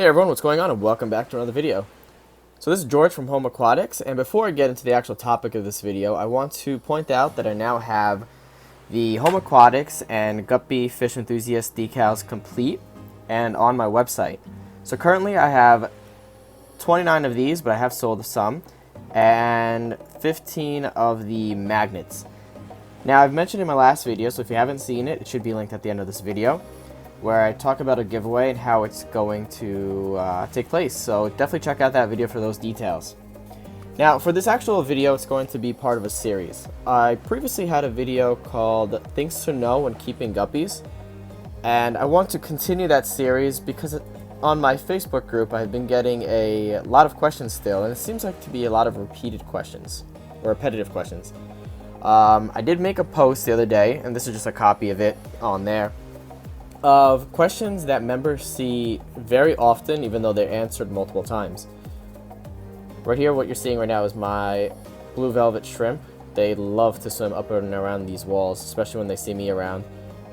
Hey everyone, what's going on, and welcome back to another video. So this is George from Home Aquatics, and before I get into the actual topic of this video, I want to point out that I now have the Home Aquatics and Guppy Fish Enthusiast decals complete and on my website. So currently I have 29 of these, but I have sold some, and 15 of the magnets. Now I've mentioned in my last video, so if you haven't seen it, it should be linked at the end of this video, where I talk about a giveaway and how it's going to take place. So definitely check out that video for those details. Now, for this actual video, it's going to be part of a series. I previously had a video called Things to Know When Keeping Guppies, and I want to continue that series because on my Facebook group, I've been getting a lot of questions still, and it seems like to be a lot of repeated questions, or repetitive questions. I did make a post the other day, and this is just a copy of it on there, of questions that members see very often, even though they're answered multiple times. Right here, what you're seeing right now is my blue velvet shrimp. They love to swim up and around these walls, especially when they see me around.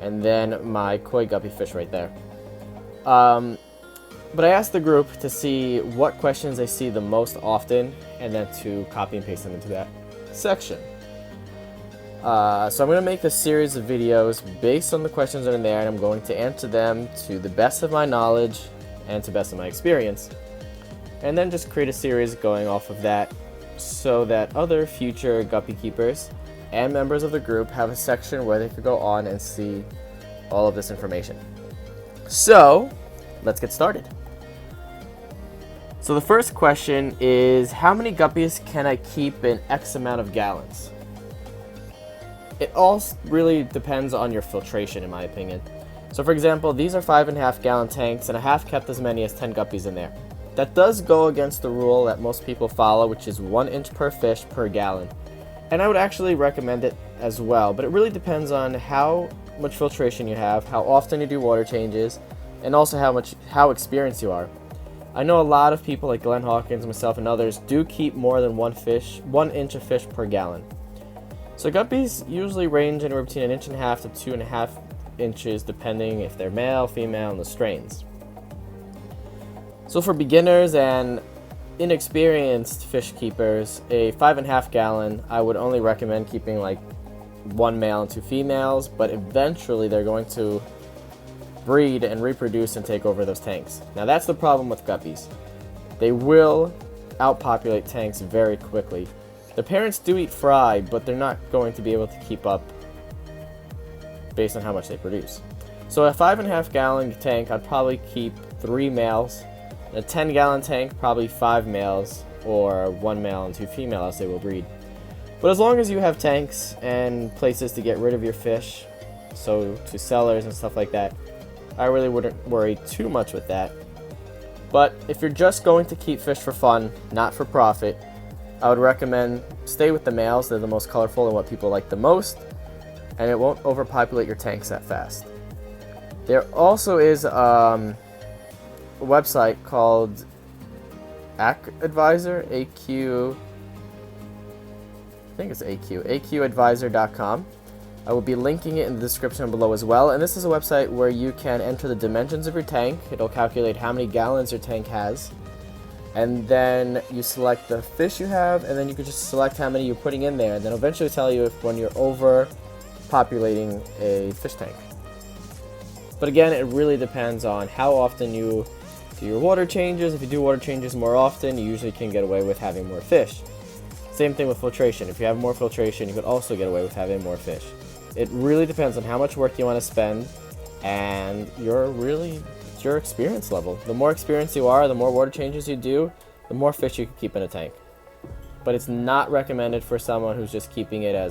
And then my koi guppy fish right there. But I asked the group to see what questions they see the most often, and then to copy and paste them into that section. So I'm going to make a series of videos based on the questions that are in there, and I'm going to answer them to the best of my knowledge and to the best of my experience. And then just create a series going off of that so that other future guppy keepers and members of the group have a section where they could go on and see all of this information. So, let's get started. So the first question is, how many guppies can I keep in X amount of gallons? It all really depends on your filtration, in my opinion. So for example, these are 5.5 gallon tanks, and I have kept as many as 10 guppies in there. That does go against the rule that most people follow, which is 1 inch per fish per gallon. And I would actually recommend it as well, but it really depends on how much filtration you have, how often you do water changes, and also how experienced you are. I know a lot of people like Glenn Hawkins, myself, and others do keep more than 1 inch of fish per gallon. So guppies usually range anywhere between 1.5 to 2.5 inches, depending if they're male, female, and the strains. So for beginners and inexperienced fish keepers, a 5.5 gallon, I would only recommend keeping like 1 male and 2 females, but eventually they're going to breed and reproduce and take over those tanks. Now that's the problem with guppies. They will outpopulate tanks very quickly. The parents do eat fry, but they're not going to be able to keep up based on how much they produce. So a 5.5 gallon tank, I'd probably keep 3 males. In a 10 gallon tank, probably 5 males, or 1 male and 2 females, they will breed. But as long as you have tanks and places to get rid of your fish, so to sellers and stuff like that, I really wouldn't worry too much with that. But if you're just going to keep fish for fun, not for profit, I would recommend stay with the males. They're the most colorful and what people like the most, and it won't overpopulate your tanks that fast. There also is a website called AquAdvisor, AQAdvisor.com. I will be linking it in the description below as well, and this is a website where you can enter the dimensions of your tank. It'll calculate how many gallons your tank has, and then you select the fish you have, and then you can just select how many you're putting in there, and then eventually tell you if when you're overpopulating a fish tank. But again, it really depends on how often you do your water changes. If you do water changes more often, you usually can get away with having more fish. Same thing with filtration. If you have more filtration, you could also get away with having more fish. It really depends on how much work you want to spend and your experience level. The more experienced you are, the more water changes you do, the more fish you can keep in a tank. But it's not recommended for someone who's just keeping them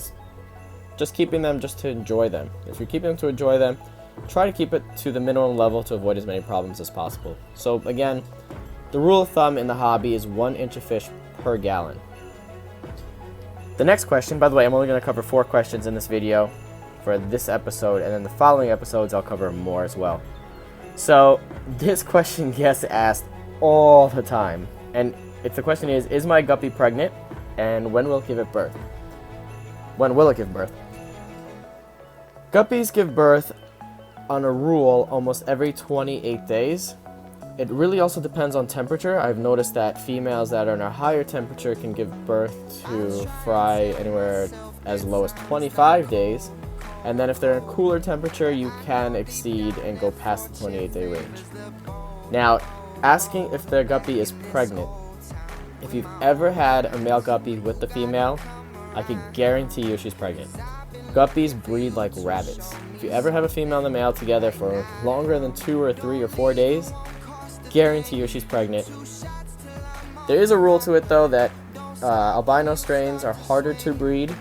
just to enjoy them. If you're keeping them to enjoy them, try to keep it to the minimum level to avoid as many problems as possible. So again, the rule of thumb in the hobby is 1 inch of fish per gallon. The next question, by the way, I'm only going to cover 4 questions in this video for this episode, and then the following episodes I'll cover more as well. So this question gets asked all the time, and the question is my guppy pregnant, and when will it give birth? When will it give birth? Guppies give birth on a rule almost every 28 days, It really also depends on temperature. I've noticed that females that are in a higher temperature can give birth to fry anywhere as low as 25 days. And then if they're in a cooler temperature, you can exceed and go past the 28-day range. Now, asking if the guppy is pregnant. If you've ever had a male guppy with the female, I can guarantee you she's pregnant. Guppies breed like rabbits. If you ever have a female and a male together for longer than 2 or 3 or 4 days, guarantee you she's pregnant. There is a rule to it though that albino strains are harder to breed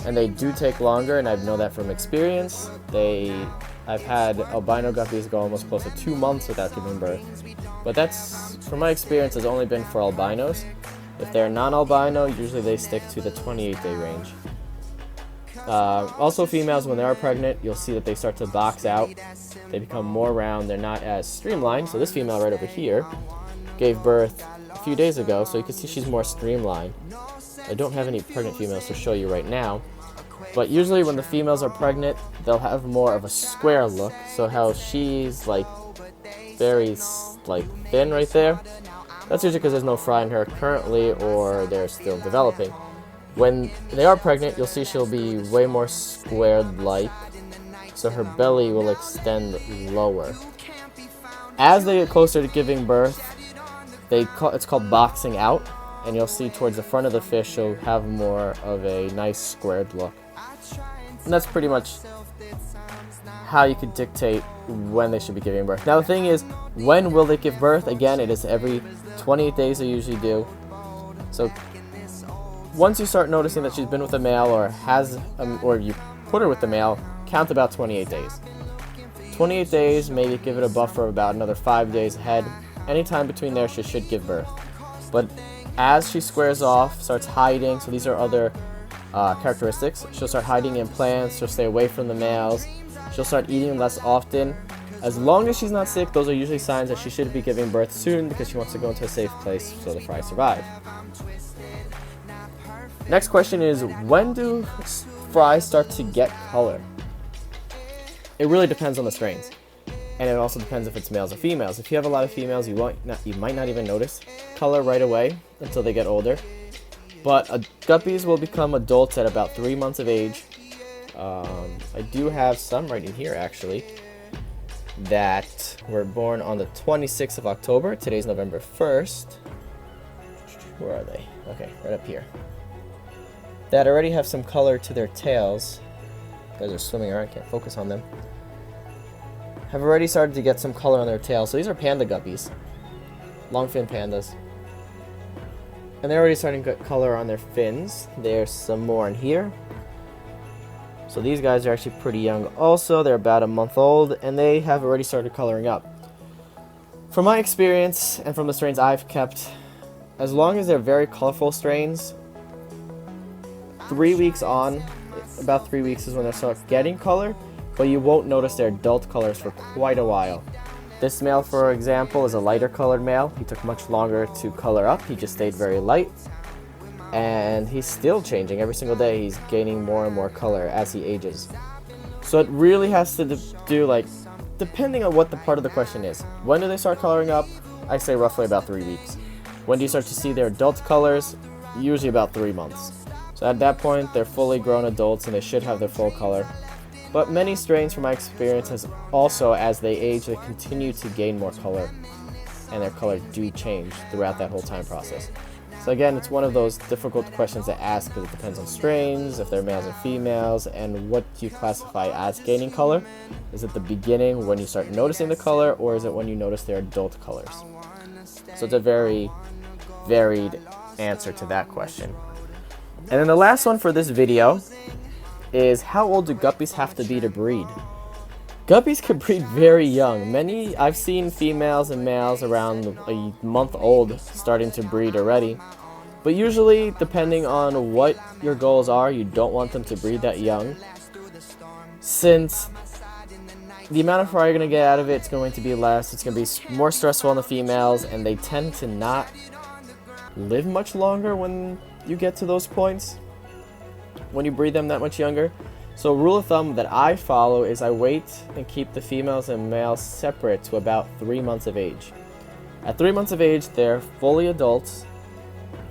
and they do take longer, and I know that from experience. I've had albino guppies go almost close to 2 months without giving birth, but that's, from my experience, has only been for albinos. If they're non-albino, usually they stick to the 28-day range. Also, females, when they are pregnant, you'll see that they start to box out. They become more round. They're not as streamlined. So this female right over here gave birth a few days ago, so you can see she's more streamlined. I don't have any pregnant females to show you right now, but usually when the females are pregnant, they'll have more of a square look. So how she's like very thin right there, that's usually because there's no fry in her currently, or they're still developing. When they are pregnant, you'll see she'll be way more squared-like, so her belly will extend lower. As they get closer to giving birth, it's called boxing out, and you'll see towards the front of the fish she'll have more of a nice squared look. And that's pretty much how you could dictate when they should be giving birth. Now the thing is, when will they give birth? Again, it is every 28 days they usually do. So once you start noticing that she's been with a male or you put her with the male, count about 28 days. 28 days, maybe give it a buffer of about another 5 days ahead. Anytime between there, she should give birth. But as she squares off, starts hiding, so these are other characteristics. She'll start hiding in plants, she'll stay away from the males, she'll start eating less often. As long as she's not sick, those are usually signs that she should be giving birth soon because she wants to go into a safe place so the fry survive. Next question is, when do fries start to get color? It really depends on the strains, and it also depends if it's males or females. If you have a lot of females, you might not even notice color right away until they get older. But guppies will become adults at about 3 months of age. I do have some right in here actually that were born on the 26th of October. Today's November 1st. Where are they? Okay, right up here. That already have some color to their tails. Guys are swimming around, can't focus on them. Have already started to get some color on their tails. So these are panda guppies, long-fin pandas. And they're already starting to get color on their fins. There's some more in here. So these guys are actually pretty young also. They're about a month old, and they have already started coloring up. From my experience, and from the strains I've kept, as long as they're very colorful strains, 3 weeks on, about 3 weeks is when they start getting color, but you won't notice their adult colors for quite a while. This male, for example, is a lighter colored male. He took much longer to color up. He just stayed very light, and he's still changing every single day. He's gaining more and more color as he ages. So it really has to do, depending on what the part of the question is. When do they start coloring up? I say roughly about 3 weeks. When do you start to see their adult colors? Usually about 3 months. So at that point, they're fully grown adults and they should have their full color. But many strains, from my experience, has also, as they age, they continue to gain more color, and their color do change throughout that whole time process. So again, it's one of those difficult questions to ask because it depends on strains, if they're males or females, and what you classify as gaining color. Is it the beginning when you start noticing the color, or is it when you notice their adult colors? So it's a very varied answer to that question. And then the last one for this video is, how old do guppies have to be to breed? Guppies can breed very young. I've seen females and males around a month old starting to breed already. But usually, depending on what your goals are, you don't want them to breed that young, since the amount of fry you're going to get out of it's going to be less. It's going to be more stressful on the females, and they tend to not live much longer when you get to those points, when you breed them that much younger. So rule of thumb that I follow is I wait and keep the females and males separate to about 3 months of age. At 3 months of age, they're fully adults,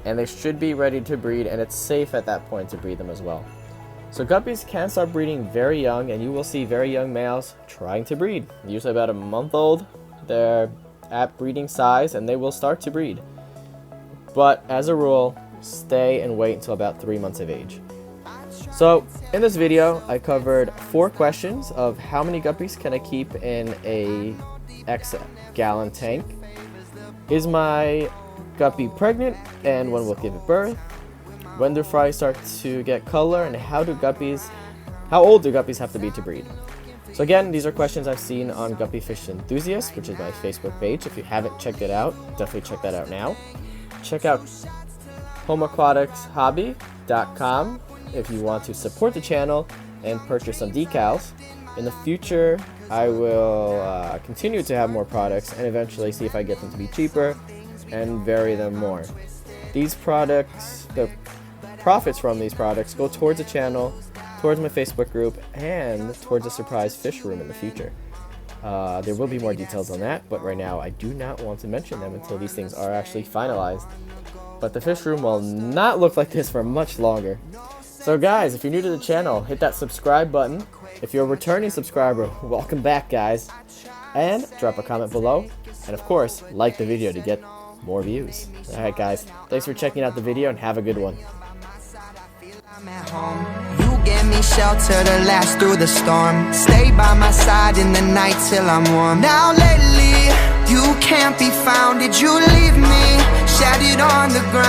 and they should be ready to breed, and it's safe at that point to breed them as well. So guppies can start breeding very young, and you will see very young males trying to breed. Usually about a month old, they're at breeding size, and they will start to breed. But as a rule, stay and wait until about 3 months of age. So in this video, I covered 4 questions of how many guppies can I keep in a X gallon tank? Is my guppy pregnant, and when will it give it birth? When do fries start to get color, and how old do guppies have to be to breed? So again, these are questions I've seen on Guppy Fish Enthusiast, which is my Facebook page. If you haven't checked it out, definitely check that out now. Check out homeaquaticshobby.com if you want to support the channel and purchase some decals. In the future, I will continue to have more products and eventually see if I get them to be cheaper and vary them more. These products, the profits from these products go towards the channel, towards my Facebook group, and towards a surprise fish room in the future. There will be more details on that, but right now I do not want to mention them until these things are actually finalized. But the fish room will not look like this for much longer. So guys, if you're new to the channel, hit that subscribe button. If you're a returning subscriber, welcome back guys. And drop a comment below. And of course, like the video to get more views. Alright guys, thanks for checking out the video and have a good one. I'm at home. You give me shelter to last through the storm. Stay by my side in the night till I'm warm. Now lately, you can't be found. Did you leave me shattered on the ground?